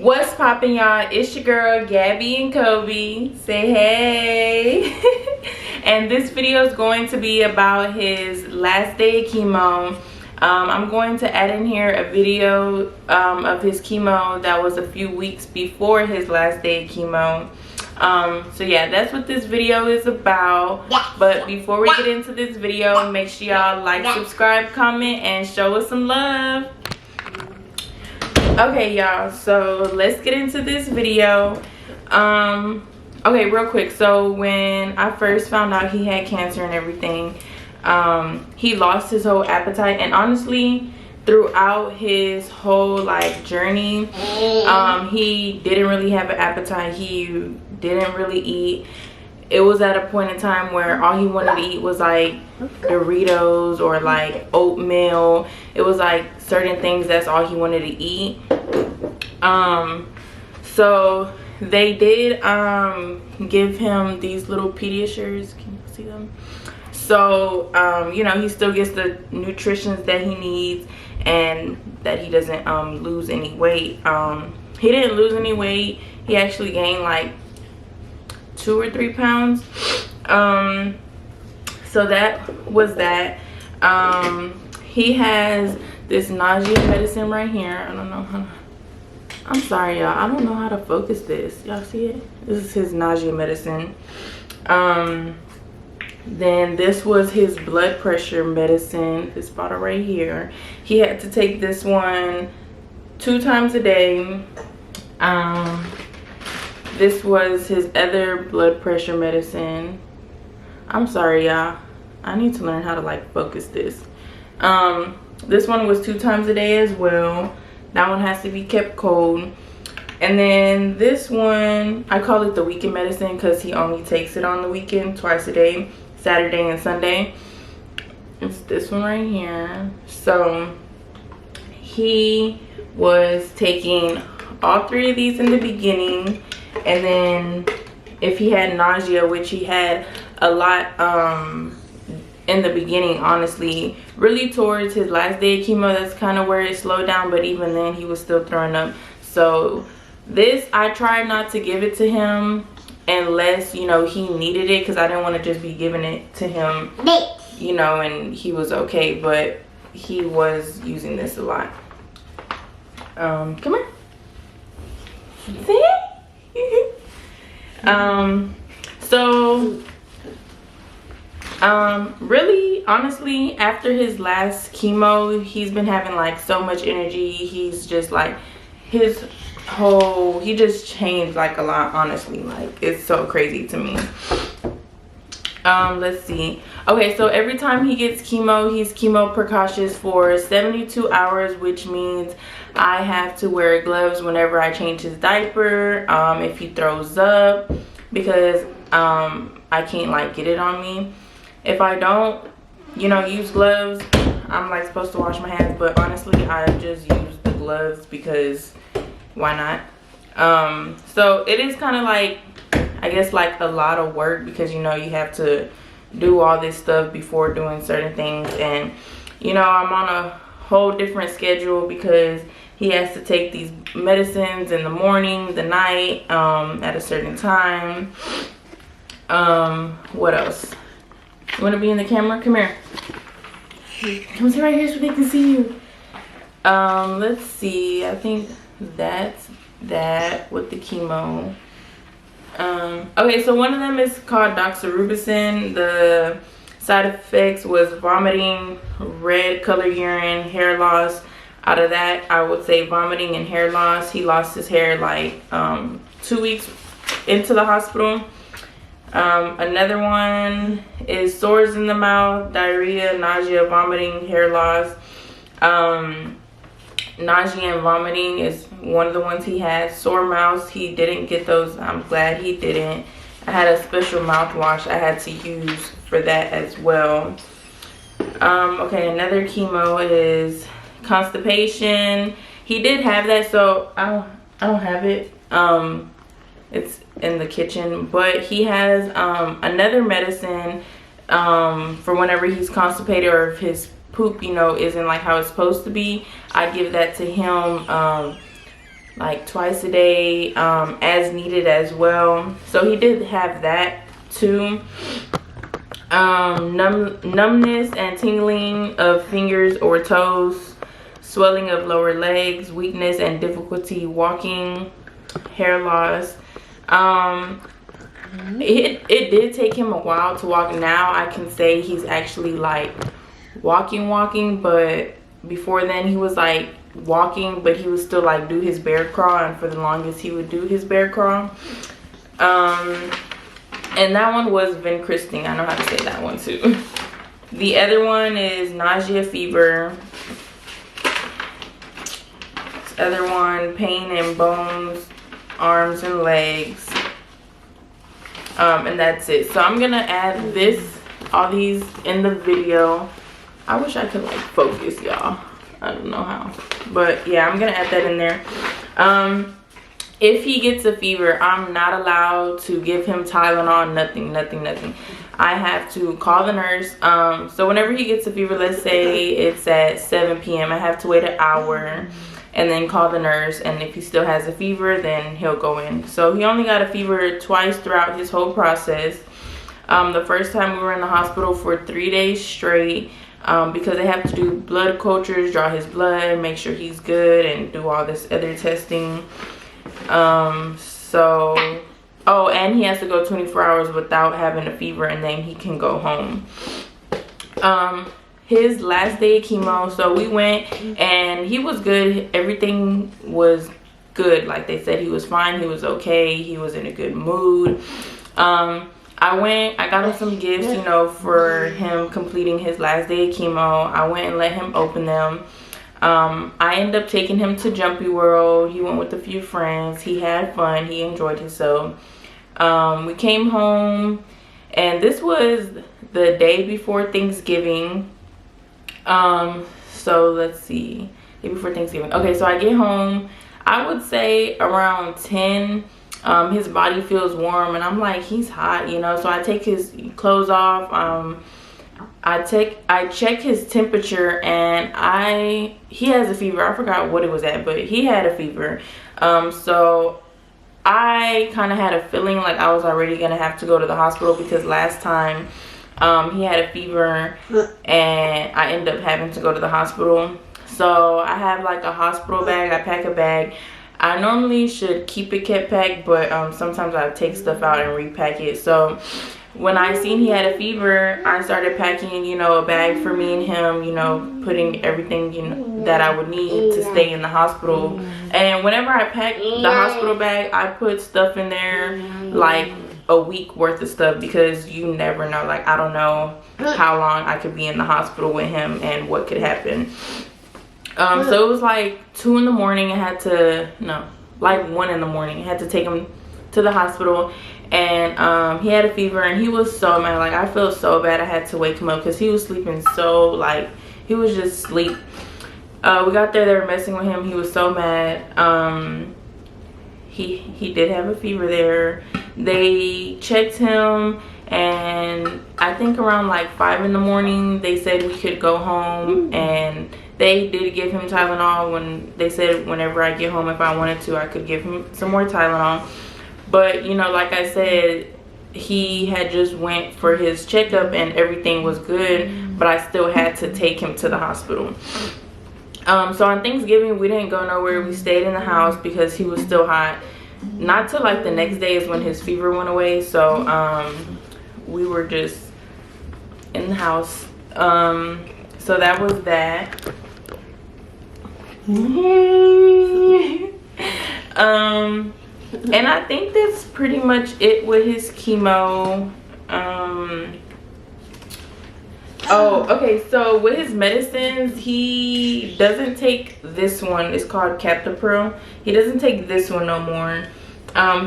What's poppin', y'all? It's your girl Gabby and Kobe. Say hey. And this video is going to be about his last day of chemo. I'm going to add in here a video of his chemo that was a few weeks before his last day of chemo. So yeah, that's what this video is about. But before we get into this video, make sure y'all like, subscribe, comment, and show us some love. Okay, y'all, so let's get into this video. Okay, real quick, so when I first found out he had cancer and everything, he lost his whole appetite, and honestly throughout his whole like journey, he didn't really have an appetite. He didn't really eat. It was at a point in time where all he wanted to eat was like Doritos or like oatmeal. It was like certain things, that's all he wanted to eat. So they did give him these little Pediasures. Can you see them? So you know, he still gets the nutrition that he needs and that he doesn't lose any weight. He didn't lose any weight. He actually gained like 2 or 3 pounds. So that was that. He has this nausea medicine right here. I don't know how, I'm sorry y'all, I don't know how to focus this. Y'all see it? This is his nausea medicine. Then this was his blood pressure medicine, this bottle right here. He had to take this one 2 times a day. This was his other blood pressure medicine. I'm sorry y'all, I need to learn how to like focus this. This one was 2 times a day as well. That one has to be kept cold. And then this one, I call it the weekend medicine because he only takes it on the weekend, twice a day, Saturday and Sunday. It's this one right here. So he was taking all 3 of these in the beginning, and then if he had nausea, which he had a lot in the beginning, honestly, really towards his last day of chemo, that's kind of where it slowed down, but even then he was still throwing up. So this, I tried not to give it to him unless, you know, he needed it, because I didn't want to just be giving it to him, you know, and he was okay, but he was using this a lot. Come here. See? Really, honestly, after his last chemo, he's been having like so much energy. He's just like, he just changed like a lot, honestly. Like, it's so crazy to me. Let's see. Okay, so every time he gets chemo, he's chemo precautious for 72 hours, which means I have to wear gloves whenever I change his diaper, if he throws up, because I can't like get it on me. If I don't, you know, use gloves, I'm like supposed to wash my hands, but honestly I just use the gloves because why not? So it is kind of like, I guess, like a lot of work, because you know, you have to do all this stuff before doing certain things, and you know, I'm on a whole different schedule because he has to take these medicines in the morning, the night, at a certain time. What else? You want to be in the camera? Come here. Come sit right here so they can see you. Let's see. I think that's that with the chemo. Okay, so one of them is called doxorubicin. The side effects was vomiting, red color urine, hair loss. Out of that, I would say vomiting and hair loss. He lost his hair like 2 weeks into the hospital. Another one is sores in the mouth, diarrhea, nausea, vomiting, hair loss. Nausea and vomiting is one of the ones he had. Sore mouth, he didn't get those. I'm glad he didn't. I had a special mouthwash I had to use for that as well. Okay, another chemo is constipation. He did have that, so I don't have it. It's in the kitchen, but he has another medicine for whenever he's constipated, or if his poop, you know, isn't like how it's supposed to be. I give that to him like twice a day, as needed as well. So he did have that too. Numbness and tingling of fingers or toes, swelling of lower legs, weakness and difficulty walking, hair loss. It did take him a while to walk. Now I can say he's actually like walking, but before then he was like walking, but he would still like do his bear crawl, and for the longest he would do his bear crawl. And that one was vencristine. I know how to say that one too. The other one is nausea, fever. This other one, pain in bones, arms and legs. And that's it. So I'm gonna add all these in the video. I wish I could like focus, y'all. I don't know how, but yeah, I'm gonna add that in there. If he gets a fever, I'm not allowed to give him Tylenol, nothing. I have to call the nurse. So whenever he gets a fever, let's say it's at 7 p.m. I have to wait an hour and then call the nurse, and if he still has a fever, then he'll go in. So he only got a fever twice throughout his whole process. The first time we were in the hospital for 3 days straight, because they have to do blood cultures, draw his blood, make sure he's good, and do all this other testing. And he has to go 24 hours without having a fever, and then he can go home. His last day of chemo, so we went and he was good. Everything was good. Like they said, he was fine, he was okay, he was in a good mood. I got him some gifts, you know, for him completing his last day of chemo. I went and let him open them. I ended up taking him to Jumpy World. He went with a few friends. He had fun. He enjoyed himself. We came home, and this was the day before Thanksgiving. So let's see, day before Thanksgiving. Okay, so I get home, I would say around 10. His body feels warm, and I'm like, he's hot, you know. So I take his clothes off. I check his temperature, and he has a fever. I forgot what it was at, but he had a fever. So I kind of had a feeling like I was already gonna have to go to the hospital, because last time he had a fever and I ended up having to go to the hospital. So I have like a hospital bag. I pack a bag. I normally should keep it kept packed, but sometimes I take stuff out and repack it. So when I seen he had a fever, I started packing, you know, a bag for me and him, you know, putting everything, you know, that I would need to stay in the hospital. And whenever I pack the hospital bag, I put stuff in there like a week worth of stuff, because you never know. Like, I don't know how long I could be in the hospital with him and what could happen. So it was like 2 in the morning. Like 1 in the morning. I had to take him to the hospital, and he had a fever, and he was so mad. Like, I felt so bad. I had to wake him up because he was sleeping so, like, he was just asleep. We got there, they were messing with him. He was so mad. He did have a fever there. They checked him, and I think around like 5 in the morning they said we could go home, and they did give him Tylenol. When they said whenever I get home, if I wanted to, I could give him some more Tylenol. But, you know, like I said, he had just went for his checkup and everything was good, but I still had to take him to the hospital. So on Thanksgiving, we didn't go nowhere. We stayed in the house because he was still hot. Not till like the next day is when his fever went away. So we were just in the house. So that was that. And I think that's pretty much it with his chemo. Oh, okay, so with his medicines, he doesn't take this one. It's called Captopril. He doesn't take this one no more.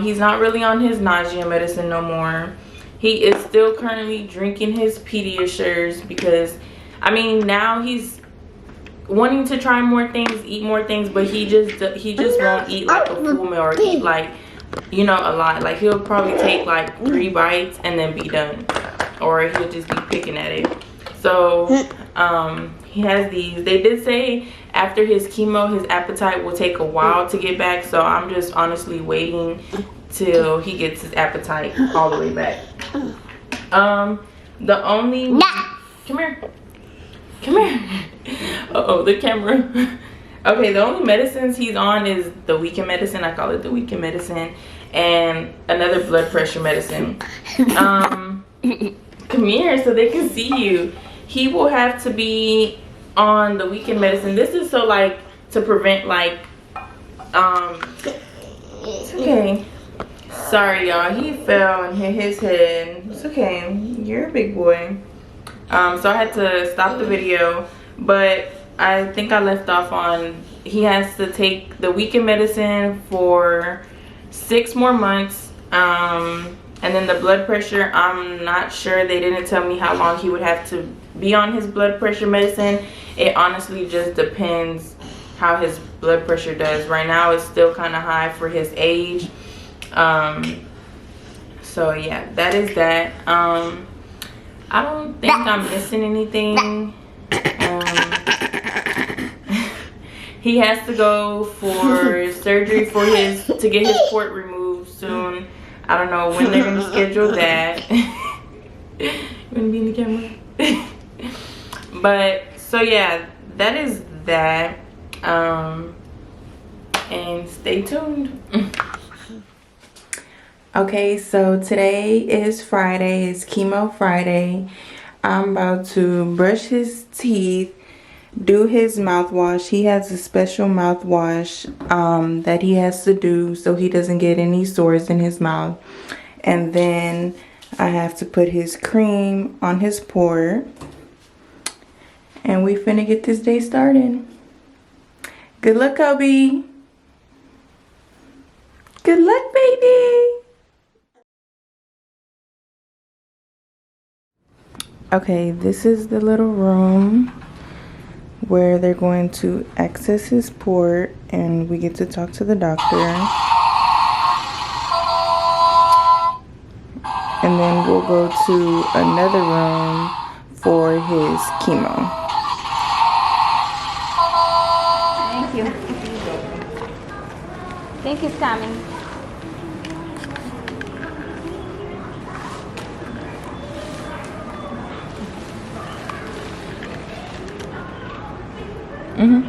He's not really on his nausea medicine no more. He is still currently drinking his Pediasures, because, I mean, now he's wanting to try more things, eat more things, but he just won't eat like a full meal or eat like, you know, a lot. Like, he'll probably take like 3 bites and then be done, or he'll just be picking at it. So he has these. They did say after his chemo, his appetite will take a while to get back. So I'm just honestly waiting till he gets his appetite all the way back. The only... Come here. Come here. Uh-oh, the camera. Okay, the only medicines he's on is the weekend medicine. I call it the weekend medicine. And another blood pressure medicine. Come here so they can see you. He will have to be on the weekend medicine. This is so like to prevent like it's okay. Sorry y'all, he fell and hit his head. It's okay, you're a big boy. So I had to stop the video, but I think I left off on he has to take the weekend medicine for 6 more months. And then the blood pressure, I'm not sure. They didn't tell me how long he would have to be on his blood pressure medicine. It honestly just depends how his blood pressure does. Right now it's still kind of high for his age. So yeah, that is that. I don't think I'm missing anything. He has to go for surgery for to get his port removed soon. I don't know when they're gonna schedule that. You wanna be in the camera? But so yeah, that is that. And stay tuned. Okay, so today is Friday. It's Chemo Friday. I'm about to brush his teeth, do his mouthwash. He has a special mouthwash that he has to do so he doesn't get any sores in his mouth. And then I have to put his cream on his port. And we finna get this day started. Good luck, Kobe. Good luck, baby. Okay, this is the little room where they're going to access his port and we get to talk to the doctor. And then we'll go to another room for his chemo. Thank you. Think it's coming. Mm-hmm.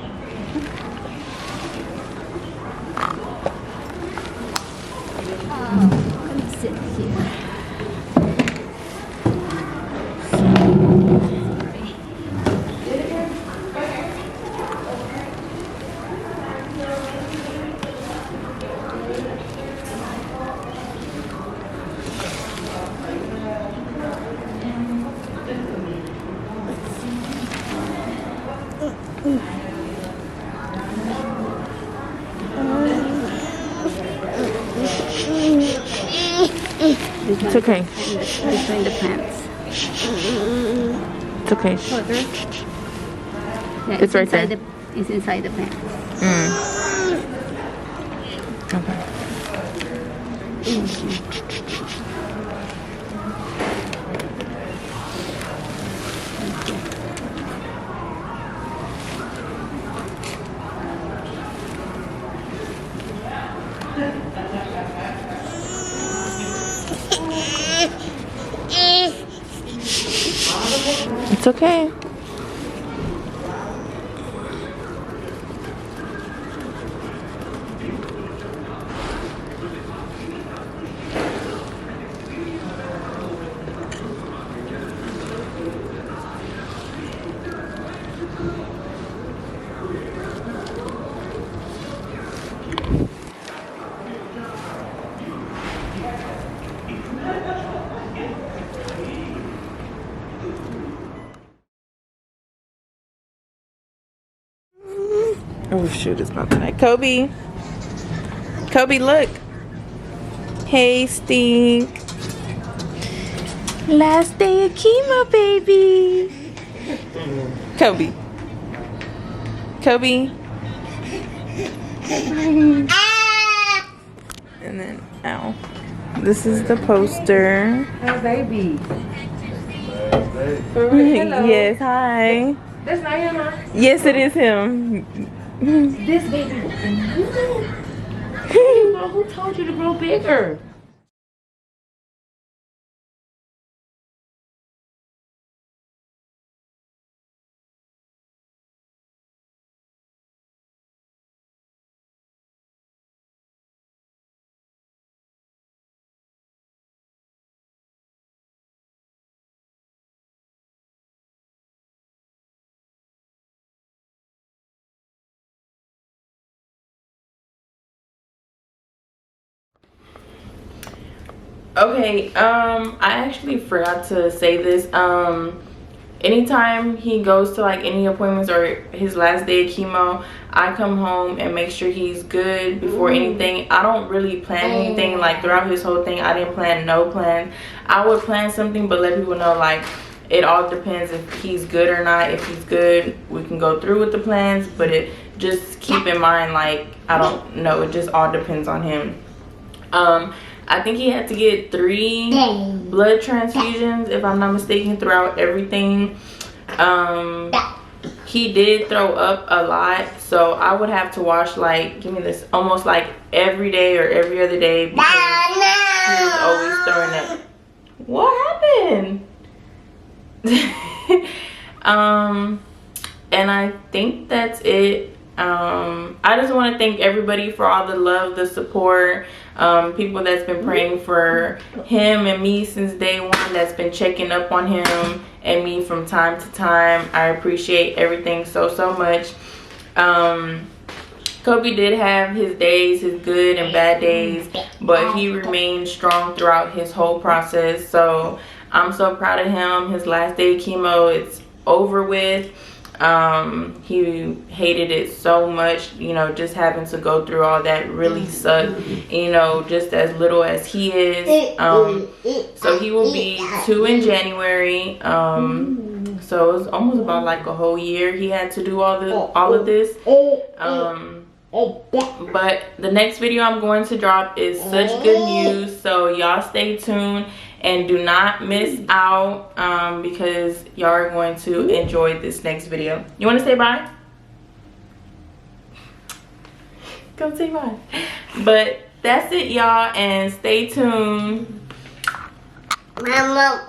Let me sit here. It's okay. Between the pants. It's okay. Yeah, It's right there. It's inside the pants. Okay. It's okay. Oh shoot, it's about tonight. Kobe. Kobe, look. Hey, Stink. Last day of chemo, baby. Kobe. Kobe. And then, ow. This is the poster. Oh, baby. Yes, hi. That's not him, huh? Yes, it is him. This baby. Who told you to grow bigger? Okay, I actually forgot to say this. Anytime he goes to like any appointments or his last day of chemo, I come home and make sure he's good before anything. I don't really plan anything. Like throughout his whole thing, I didn't plan no plan. I would plan something, but let people know like it all depends if he's good or not. If he's good, we can go through with the plans, but it just keep in mind like I don't know, it just all depends on him. I think he had to get 3 blood transfusions, if I'm not mistaken, throughout everything. He did throw up a lot, so I would have to wash like, give me this, almost like every day or every other day because he was always throwing up. What happened? And I think that's it. I just want to thank everybody for all the love, the support, people that's been praying for him and me since day one, that's been checking up on him and me from time to time. I appreciate everything so much. Kobe did have his days, his good and bad days, but he remained strong throughout his whole process. So I'm so proud of him. His last day of chemo, it's over with. He hated it so much, you know, just having to go through all that really sucked, you know, just as little as he is. So he will be 2 in January. So it's almost about like a whole year he had to do all of this. But the next video I'm going to drop is such good news, so y'all stay tuned and do not miss out, because y'all are going to enjoy this next video. You want to say bye? Come say bye. But that's it, y'all, and stay tuned. Mama.